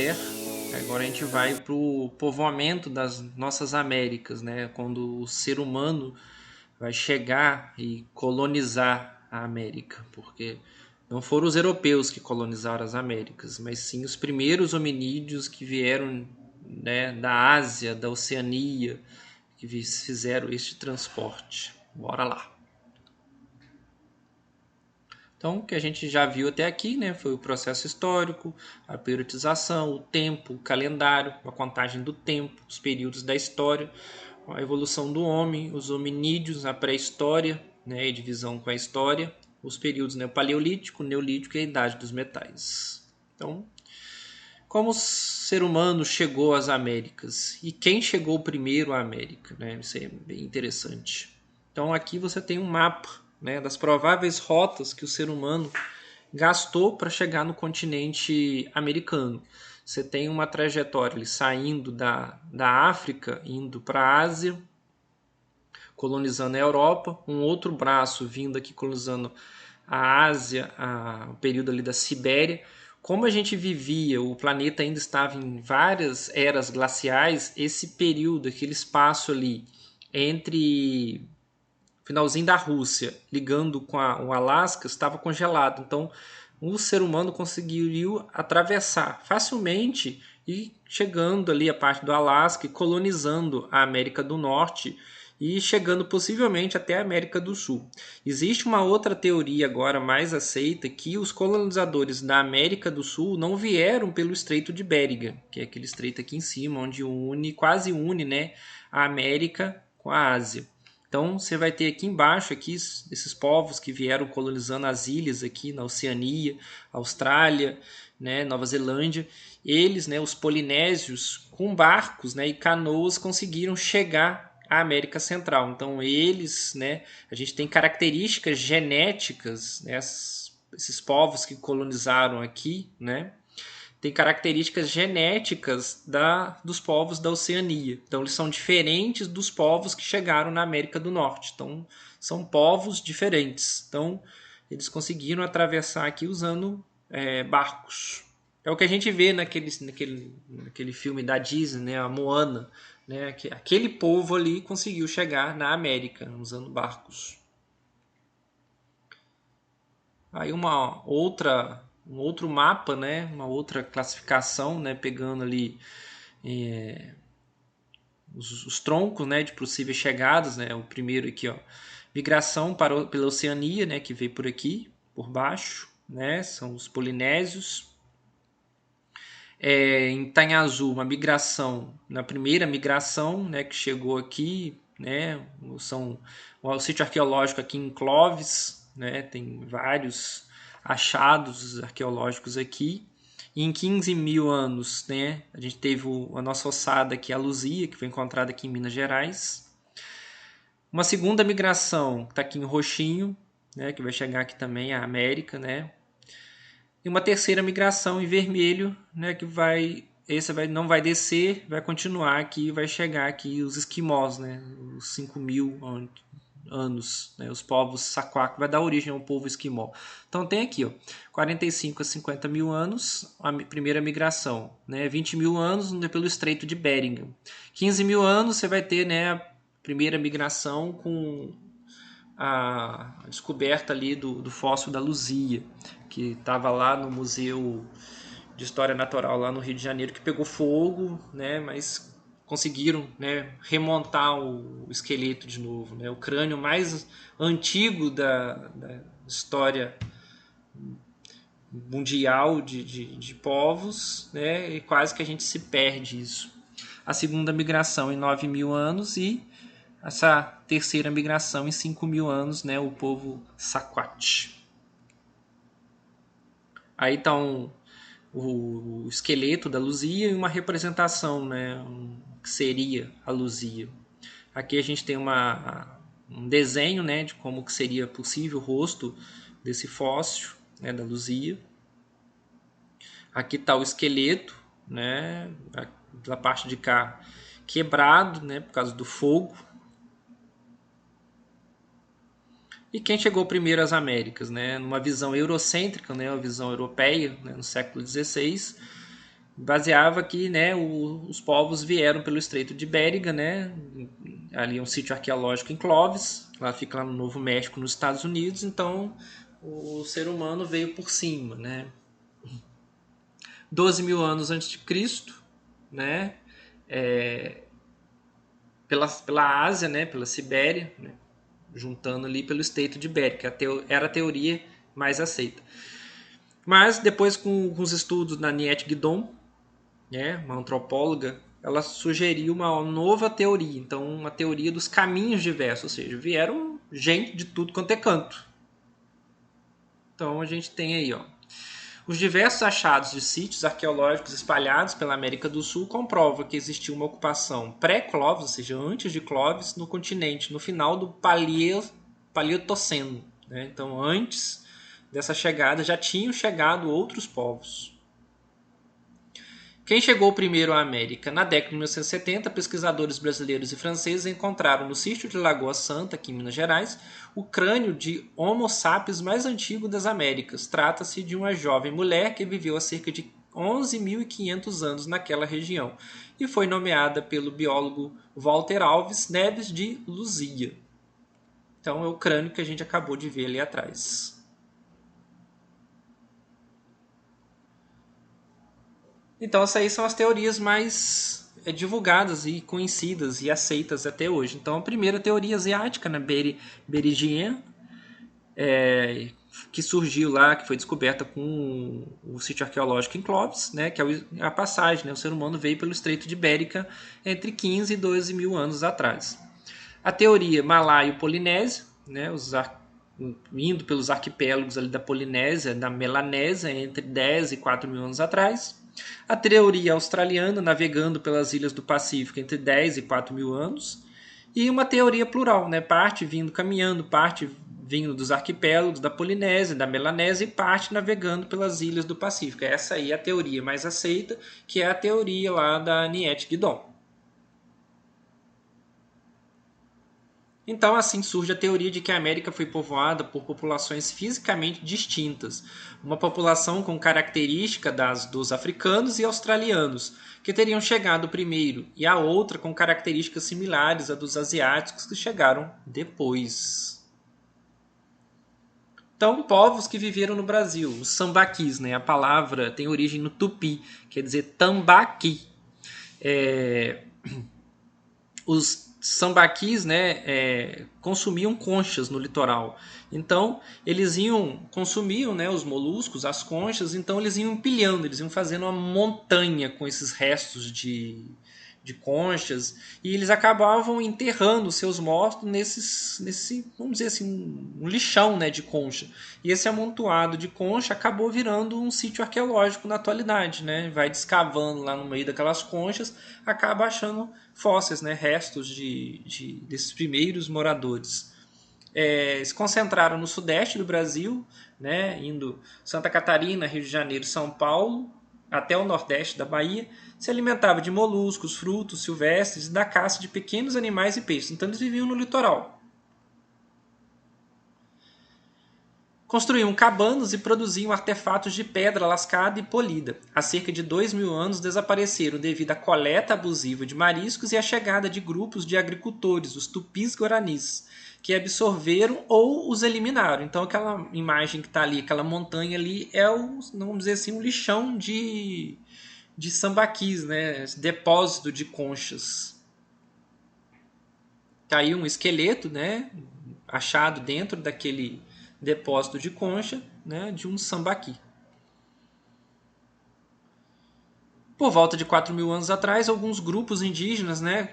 Terra. Agora a gente vai para o povoamento das nossas Américas, né? Quando o ser humano vai chegar e colonizar a América, porque não foram os europeus que colonizaram as Américas, mas sim os primeiros hominídeos que vieram, né, da Ásia, da Oceania, que fizeram este transporte. Bora lá. Então, o que a gente já viu até aqui, né, foi o processo histórico, a periodização, o tempo, o calendário, a contagem do tempo, os períodos da história, a evolução do homem, os hominídeos, a pré-história, né, e divisão com a história, os períodos, né, o paleolítico, o neolítico e a idade dos metais. Então, como o ser humano chegou às Américas e quem chegou primeiro à América, né? Isso é bem interessante. Então aqui você tem um mapa, né, das prováveis rotas que o ser humano gastou para chegar no continente americano. Você tem uma trajetória ali, saindo da África, indo para a Ásia, colonizando a Europa, um outro braço vindo aqui colonizando a Ásia, o período ali da Sibéria. Como a gente vivia, o planeta ainda estava em várias eras glaciais, esse período, aquele espaço ali entre finalzinho da Rússia, ligando com o Alasca, estava congelado. Então, o ser humano conseguiu atravessar facilmente e chegando ali a parte do Alasca e colonizando a América do Norte e chegando possivelmente até a América do Sul. Existe uma outra teoria agora mais aceita que os colonizadores da América do Sul não vieram pelo Estreito de Bering, que é aquele estreito aqui em cima, onde quase une, né, a América com a Ásia. Então você vai ter aqui embaixo aqui esses povos que vieram colonizando as ilhas aqui na Oceania, Austrália, né, Nova Zelândia. Eles, né, os polinésios, com barcos, né, e canoas conseguiram chegar à América Central. Então eles, né, a gente tem características genéticas, né, esses povos que colonizaram aqui, né, tem características genéticas dos povos da Oceania. Então, eles são diferentes dos povos que chegaram na América do Norte. Então, são povos diferentes. Então, eles conseguiram atravessar aqui usando barcos. É o que a gente vê naquele filme da Disney, né, a Moana. Né, aquele povo ali conseguiu chegar na América usando barcos. Aí um outro mapa, né, uma outra classificação, né, pegando ali os troncos, né, de possíveis chegadas, né, o primeiro aqui, ó, migração pela Oceania, né, que veio por aqui, por baixo, né, são os polinésios. Em Tanhaçu, uma migração, na primeira migração, né, que chegou aqui, né, o sítio arqueológico aqui em Clovis, né, tem vários achados arqueológicos aqui. E em 15 mil anos, né, a gente teve a nossa ossada aqui, a Luzia, que foi encontrada aqui em Minas Gerais. Uma segunda migração, que está aqui em roxinho, né, que vai chegar aqui também, a América, né, e uma terceira migração em vermelho, né, que não vai descer, vai continuar aqui, vai chegar aqui os esquimós, né, os 5 mil anos, né, os povos Saquá, que vai dar origem ao povo esquimó. Então tem aqui, ó, 45 a 50 mil anos, a primeira migração, né, 20 mil anos pelo Estreito de Bering, 15 mil anos você vai ter, né, a primeira migração com a descoberta ali do fóssil da Luzia, que estava lá no Museu de História Natural lá no Rio de Janeiro, que pegou fogo, né, mas conseguiram, né, remontar o esqueleto de novo, né, o crânio mais antigo da história mundial de povos, né, e quase que a gente se perde isso. A segunda migração em 9 mil anos e essa terceira migração em 5 mil anos, né, o povo Saquat. Aí está o esqueleto da Luzia e uma representação, né, que seria a Luzia. Aqui a gente tem um desenho, né, de como que seria possível o rosto desse fóssil, né, da Luzia. Aqui está o esqueleto, né, da parte de cá quebrado, né, por causa do fogo. E quem chegou primeiro às Américas, né? Numa visão eurocêntrica, né? Uma visão europeia, né? No século XVI, baseava que, né, os povos vieram pelo Estreito de Bering, né, ali é um sítio arqueológico em Clovis, lá fica lá no Novo México, nos Estados Unidos, então o ser humano veio por cima, né. 12 mil anos antes de Cristo, né, pela Ásia, né, pela Sibéria, né, juntando ali pelo Estreito de Bering, que era a teoria mais aceita. Mas depois com os estudos da Niet Guidon, né, uma antropóloga, ela sugeriu uma nova teoria, então uma teoria dos caminhos diversos, ou seja, vieram gente de tudo quanto é canto. Então a gente tem aí, ó, os diversos achados de sítios arqueológicos espalhados pela América do Sul comprovam que existiu uma ocupação pré-Clovis, ou seja, antes de Clovis, no continente, no final do Paleotoceno. Né? Então, antes dessa chegada, já tinham chegado outros povos. Quem chegou primeiro à América? Na década de 1970, pesquisadores brasileiros e franceses encontraram no sítio de Lagoa Santa, aqui em Minas Gerais, o crânio de Homo sapiens mais antigo das Américas. Trata-se de uma jovem mulher que viveu há cerca de 11.500 anos naquela região e foi nomeada pelo biólogo Walter Alves Neves de Luzia. Então é o crânio que a gente acabou de ver ali atrás. Então essas aí são as teorias mais divulgadas e conhecidas e aceitas até hoje. Então a primeira teoria asiática, né, Berigien, que surgiu lá, que foi descoberta com o sítio arqueológico em Clovis, né, que é a passagem, né, o ser humano veio pelo Estreito de Bérica entre 15 e 12 mil anos atrás. A teoria malaio-polinésia, né, indo pelos arquipélagos ali da Polinésia, da Melanésia, entre 10 e 4 mil anos atrás. A teoria australiana, navegando pelas ilhas do Pacífico entre 10 e 4 mil anos. E uma teoria plural, né? Parte vindo caminhando, parte vindo dos arquipélagos da Polinésia, da Melanésia e parte navegando pelas ilhas do Pacífico. Essa aí é a teoria mais aceita, que é a teoria lá da Niet Guidon. Então, assim surge a teoria de que a América foi povoada por populações fisicamente distintas, uma população com característica dos africanos e australianos, que teriam chegado primeiro, e a outra com características similares à dos asiáticos que chegaram depois. Então, povos que viveram no Brasil, os sambaquis, né? A palavra tem origem no tupi, quer dizer tambaqui. Os sambaquis, né, consumiam conchas no litoral. Então, eles consumiam, né, os moluscos, as conchas, então eles iam empilhando, eles iam fazendo uma montanha com esses restos de conchas, e eles acabavam enterrando seus mortos nesse, vamos dizer assim, um lixão, né, de concha. E esse amontoado de concha acabou virando um sítio arqueológico na atualidade, né? Vai descavando lá no meio daquelas conchas, acaba achando fósseis, né, restos desses primeiros moradores. Se concentraram no sudeste do Brasil, né, indo Santa Catarina, Rio de Janeiro, São Paulo, até o nordeste da Bahia, se alimentava de moluscos, frutos silvestres e da caça de pequenos animais e peixes. Então eles viviam no litoral. Construíam cabanas e produziam artefatos de pedra lascada e polida. Há cerca de 2 mil anos desapareceram devido à coleta abusiva de mariscos e à chegada de grupos de agricultores, os tupis-guaranis, que absorveram ou os eliminaram. Então aquela imagem que está ali, aquela montanha ali, vamos dizer assim, um lixão de sambaquis, né? Esse depósito de conchas. Caiu um esqueleto, né? Achado dentro daquele depósito de concha, né, de um sambaqui. Por volta de 4 mil anos atrás, alguns grupos indígenas, né,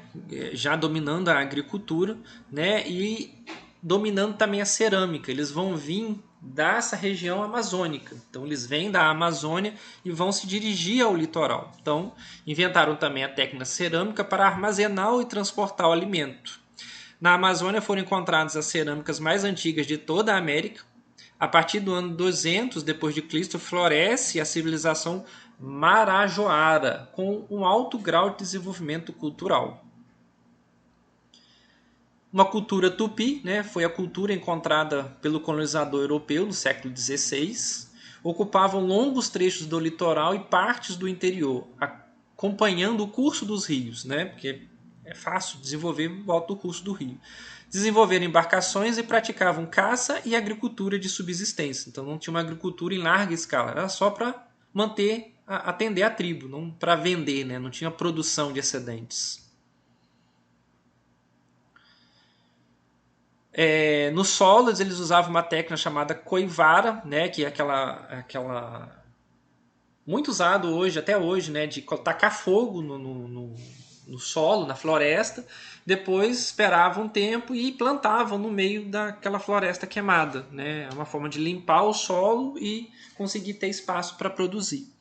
já dominando a agricultura, né, e dominando também a cerâmica. Eles vão vir dessa região amazônica. Então, eles vêm da Amazônia e vão se dirigir ao litoral. Então, inventaram também a técnica cerâmica para armazenar e transportar o alimento. Na Amazônia foram encontradas as cerâmicas mais antigas de toda a América. A partir do ano 200 depois de Cristo floresce a civilização marajoara, com um alto grau de desenvolvimento cultural. Uma cultura tupi, né, foi a cultura encontrada pelo colonizador europeu no século XVI. ocupavam longos trechos do litoral e partes do interior, acompanhando o curso dos rios, né? Porque é fácil desenvolver em volta do curso do rio. Desenvolveram embarcações e praticavam caça e agricultura de subsistência. Então não tinha uma agricultura em larga escala, era só para atender a tribo, não para vender, né? Não tinha produção de excedentes. Nos solos eles usavam uma técnica chamada coivara, né? Que é aquela muito usado hoje, até hoje, né? De tacar fogo no solo, na floresta, depois esperavam um tempo e plantavam no meio daquela floresta queimada, né? É uma forma de limpar o solo e conseguir ter espaço para produzir.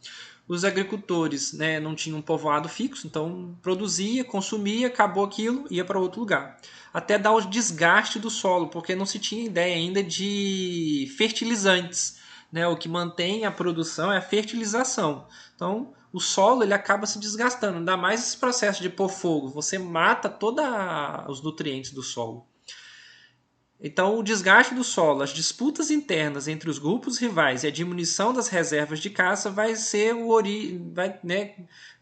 Os agricultores, né, não tinham um povoado fixo, então produzia, consumia, acabou aquilo, ia para outro lugar. Até dar o desgaste do solo, porque não se tinha ideia ainda de fertilizantes, né? O que mantém a produção é a fertilização. Então, o solo ele acaba se desgastando, ainda mais esse processo de pôr fogo. Você mata todos os nutrientes do solo. Então, o desgaste do solo, as disputas internas entre os grupos rivais e a diminuição das reservas de caça vai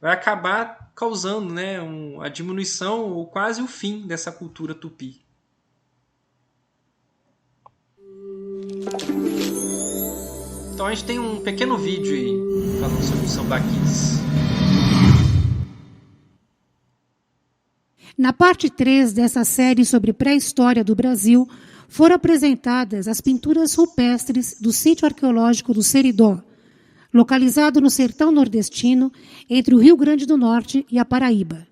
acabar causando, né, a diminuição ou quase o fim dessa cultura tupi. Então, a gente tem um pequeno vídeo aí falando sobre os sambaquis. Na parte 3 dessa série sobre pré-história do Brasil, foram apresentadas as pinturas rupestres do sítio arqueológico do Seridó, localizado no sertão nordestino, entre o Rio Grande do Norte e a Paraíba.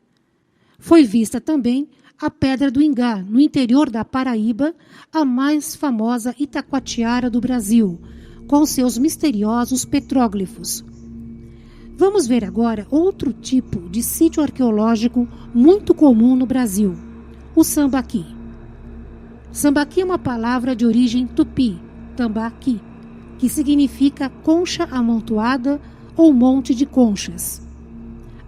Foi vista também a Pedra do Ingá, no interior da Paraíba, a mais famosa Itacoatiara do Brasil, com seus misteriosos petróglifos. Vamos ver agora outro tipo de sítio arqueológico muito comum no Brasil, o sambaqui. Sambaqui é uma palavra de origem tupi, tambaqui, que significa concha amontoada ou monte de conchas.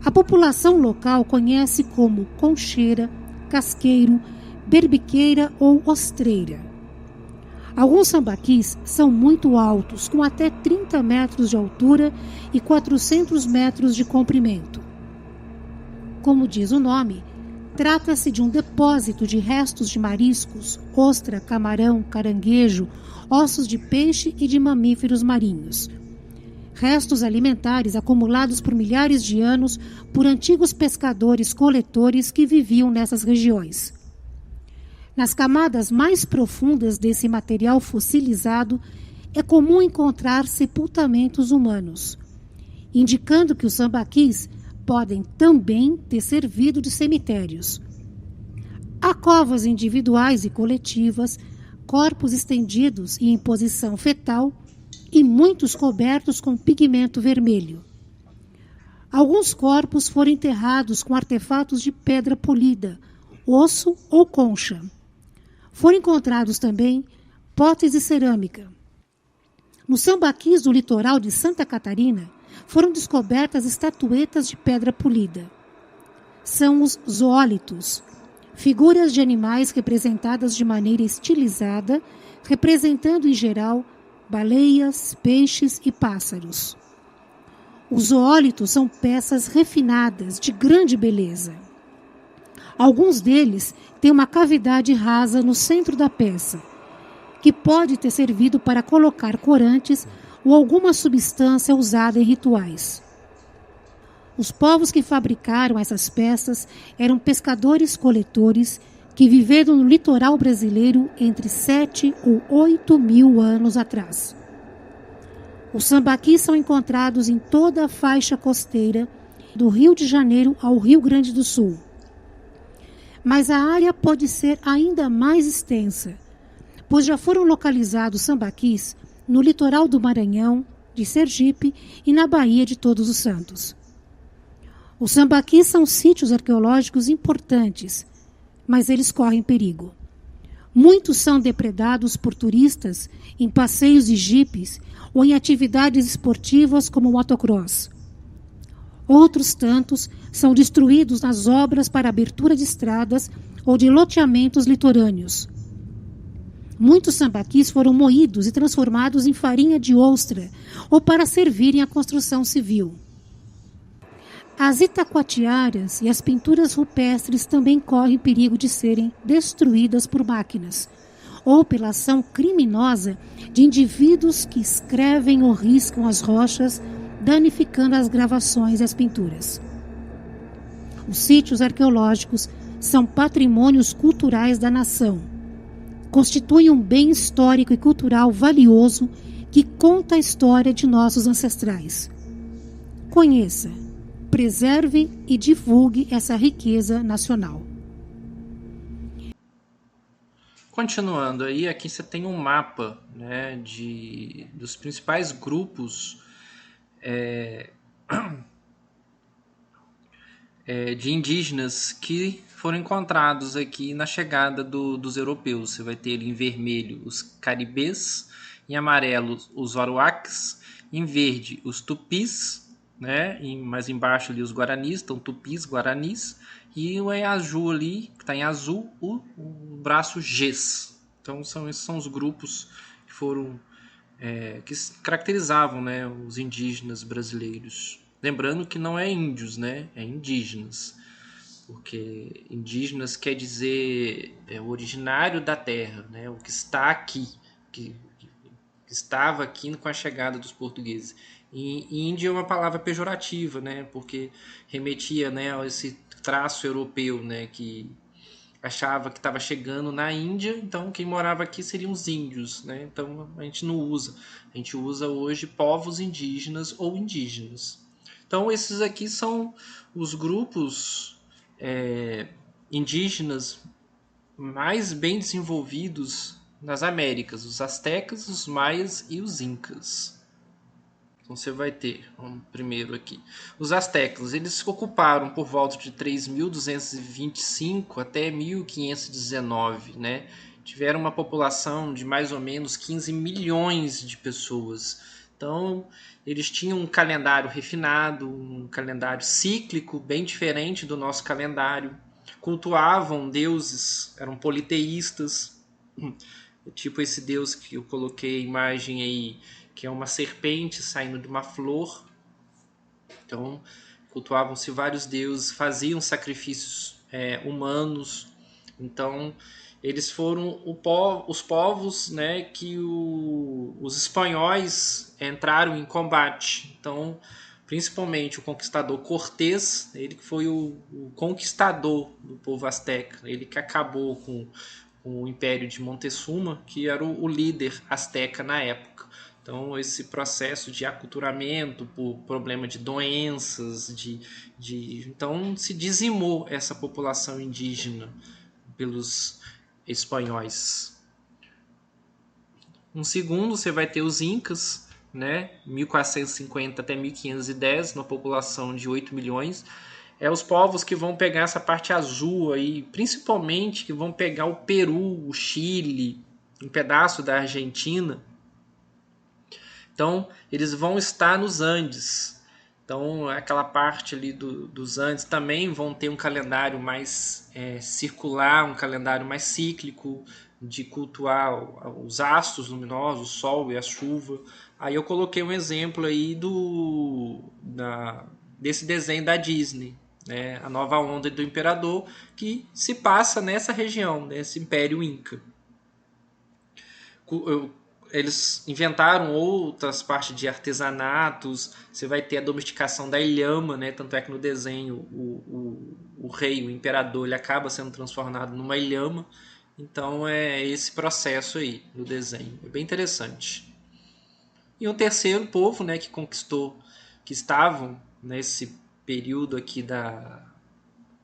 A população local conhece como concheira, casqueiro, berbiqueira ou ostreira. Alguns sambaquis são muito altos, com até 30 metros de altura e 400 metros de comprimento. Como diz o nome, trata-se de um depósito de restos de mariscos, ostra, camarão, caranguejo, ossos de peixe e de mamíferos marinhos. Restos alimentares acumulados por milhares de anos por antigos pescadores-coletores que viviam nessas regiões. Nas camadas mais profundas desse material fossilizado, é comum encontrar sepultamentos humanos, indicando que os sambaquis podem também ter servido de cemitérios. Há covas individuais e coletivas, corpos estendidos e em posição fetal, e muitos cobertos com pigmento vermelho. Alguns corpos foram enterrados com artefatos de pedra polida, osso ou concha. Foram encontrados também potes de cerâmica. Nos sambaquis do litoral de Santa Catarina, foram descobertas estatuetas de pedra polida. São os zoólitos, figuras de animais representadas de maneira estilizada, representando em geral baleias, peixes e pássaros. Os zoólitos são peças refinadas, de grande beleza. Alguns deles têm uma cavidade rasa no centro da peça, que pode ter servido para colocar corantes ou alguma substância usada em rituais. Os povos que fabricaram essas peças eram pescadores-coletores que viveram no litoral brasileiro entre 7 ou 8 mil anos atrás. Os sambaquis são encontrados em toda a faixa costeira, do Rio de Janeiro ao Rio Grande do Sul. Mas a área pode ser ainda mais extensa, pois já foram localizados sambaquis no litoral do Maranhão, de Sergipe e na Baía de Todos os Santos. Os sambaquis são sítios arqueológicos importantes, mas eles correm perigo. Muitos são depredados por turistas em passeios de jipes ou em atividades esportivas como motocross. Outros tantos são destruídos nas obras para abertura de estradas ou de loteamentos litorâneos. Muitos sambaquis foram moídos e transformados em farinha de ostra ou para servirem à construção civil. As itacoatiaras e as pinturas rupestres também correm perigo de serem destruídas por máquinas ou pela ação criminosa de indivíduos que escrevem ou riscam as rochas, danificando as gravações e as pinturas. Os sítios arqueológicos são patrimônios culturais da nação. Constituem um bem histórico e cultural valioso que conta a história de nossos ancestrais. Conheça, preserve e divulgue essa riqueza nacional. Continuando aí, aqui você tem um mapa, né, dos principais grupos de indígenas que foram encontrados aqui na chegada dos europeus. Você vai ter ali em vermelho os caribês, em amarelo os aruacs, em verde os tupis, né, mais embaixo ali os guaranis, então tupis, guaranis, e em azul ali, que está em azul, o braço Gs. Então esses são os grupos que foram que caracterizavam, né, os indígenas brasileiros. Lembrando que não é índios, né, é indígenas, porque indígenas quer dizer o originário da terra, né, o que está aqui, que estava aqui com a chegada dos portugueses. E índio é uma palavra pejorativa, né, porque remetia, né, a esse traço europeu, né, que achava que estava chegando na Índia, então quem morava aqui seriam os índios, né? Então a gente não usa, a gente usa hoje povos indígenas ou indígenas. Então esses aqui são os grupos indígenas mais bem desenvolvidos nas Américas, os astecas, os maias e os incas. Então você vai ter, primeiro aqui, os astecas, eles ocuparam por volta de 3.225 até 1519, né? Tiveram uma população de mais ou menos 15 milhões de pessoas. Então eles tinham um calendário refinado, um calendário cíclico, bem diferente do nosso calendário. Cultuavam deuses, eram politeístas, tipo esse deus que eu coloquei a imagem aí, que é uma serpente saindo de uma flor. Então, cultuavam-se vários deuses, faziam sacrifícios humanos. Então, eles foram os povos, né, que os espanhóis entraram em combate. Então, principalmente o conquistador Cortés, ele que foi o conquistador do povo asteca, ele que acabou com o Império de Montezuma, que era o líder asteca na época. Então, esse processo de aculturamento por problema de doenças, então se dizimou essa população indígena pelos espanhóis. Um segundo, você vai ter os incas, né, 1450 até 1510, uma população de 8 milhões. Os povos que vão pegar essa parte azul aí, principalmente que vão pegar o Peru, o Chile, um pedaço da Argentina. Então, eles vão estar nos Andes. Então, aquela parte ali dos Andes também vão ter um calendário mais circular, um calendário mais cíclico, de cultuar os astros luminosos, o sol e a chuva. Aí eu coloquei um exemplo aí desse desenho da Disney, né? A Nova Onda do Imperador, que se passa nessa região, nesse Império Inca. Eles inventaram outras partes de artesanatos. Você vai ter a domesticação da ilhama, né? Tanto é que no desenho o rei, o imperador, ele acaba sendo transformado numa ilhama. Então é esse processo aí no desenho. É bem interessante. E o terceiro povo, né, que conquistou, que estavam nesse período aqui da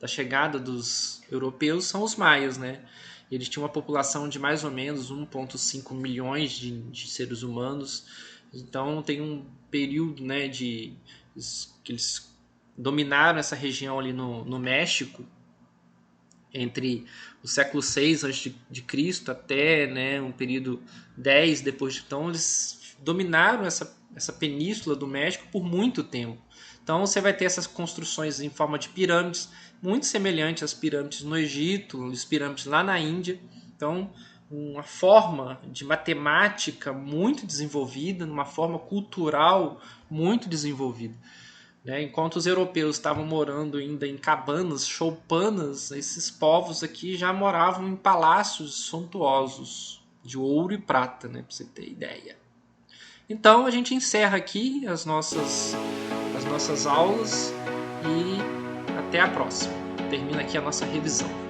chegada dos europeus, são os maias, né? Eles tinham uma população de mais ou menos 1,5 milhões de seres humanos. Então tem um período, né, que eles dominaram essa região ali no México, entre o século 6 a.C. até, né, um período 10 depois de então. Eles dominaram essa península do México por muito tempo. Então você vai ter essas construções em forma de pirâmides, muito semelhantes às pirâmides no Egito, as pirâmides lá na Índia. Então uma forma de matemática muito desenvolvida, numa forma cultural muito desenvolvida. Enquanto os europeus estavam morando ainda em cabanas, choupanas, esses povos aqui já moravam em palácios suntuosos, de ouro e prata, para você ter ideia. Então a gente encerra aqui as nossas aulas e até a próxima. Termina aqui a nossa revisão.